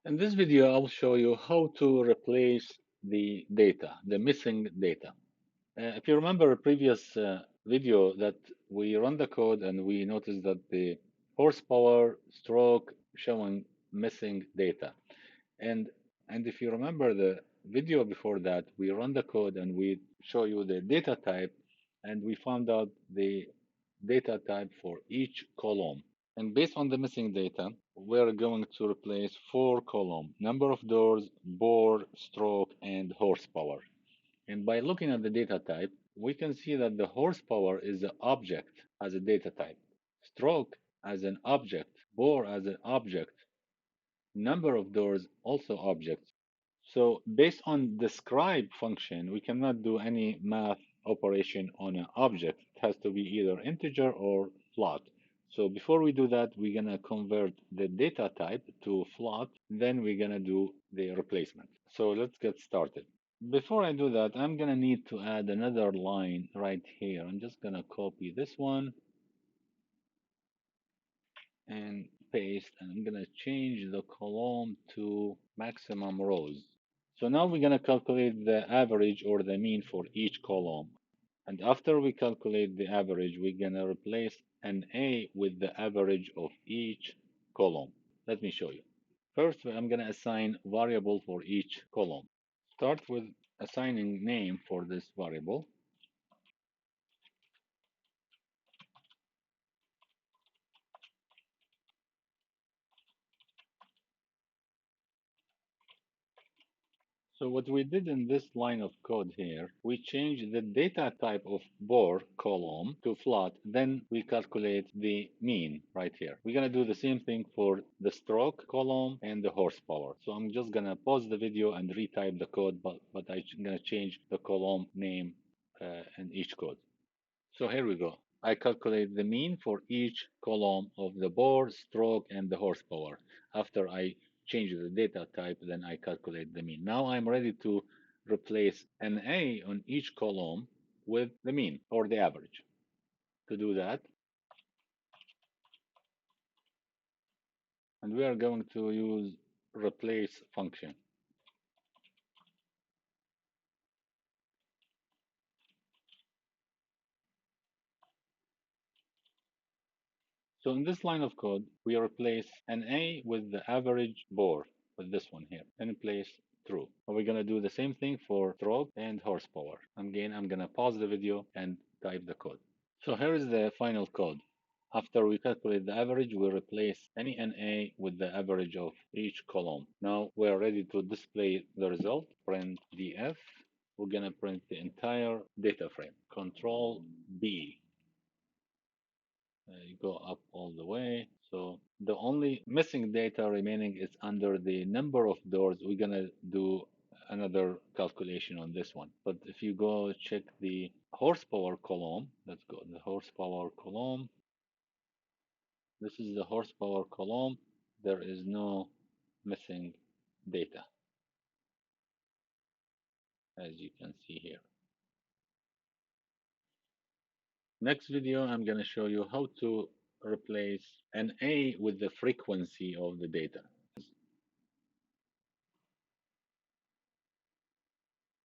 In this video, I'll show you how to replace the data, the missing data. If you remember a previous video that we run the code and we noticed that the horsepower stroke showing missing data. And and if you remember the video before that, we run the code and we show you the data type and we found out the data type for each column. And based on the missing data, we're going to replace four columns: number of doors, bore, stroke, and horsepower. And by looking at the data type, we can see that the horsepower is an object as a data type, stroke as an object, bore as an object, number of doors also objects. So based on describe function, we cannot do any math operation on an object. It has to be either integer or float. So before we do that, we're gonna convert the data type to float, then we're gonna do the replacement. So let's get started. Before I do that, I'm gonna need to add another line right here. I'm just gonna copy this one and paste, and I'm gonna change the column to maximum rows. So now we're gonna calculate the average or the mean for each column. And after we calculate the average, we're gonna replace an A with the average of each column. Let me show you. First, I'm gonna assign variable for each column. Start with assigning name for this variable. So what we did in this line of code here, we changed the data type of bore column to float, then we calculate the mean right here. We're gonna do the same thing for the stroke column and the horsepower. So I'm just gonna pause the video and retype the code, but I'm gonna change the column name in each code. So here we go. I calculate the mean for each column of the bore, stroke, and the horsepower. After I change the data type, then I calculate the mean. Now I'm ready to replace an A on each column with the mean or the average. To do that, and we are going to use replace function. So in this line of code, we replace an A with the average bore with this one here and place true. And we're going to do the same thing for stroke and horsepower. Again, I'm going to pause the video and type the code. So here is the final code. After we calculate the average, we replace any NA with the average of each column. Now we're ready to display the result. Print df. We're going to print the entire data frame. Control B. You go up all the way. So the only missing data remaining is under the number of doors. We're gonna do another calculation on this one. But if you go check the horsepower column, let's go the horsepower column. This is the horsepower column. There is no missing data, as you can see here. Next video, I'm gonna show you how to replace an A with the frequency of the data.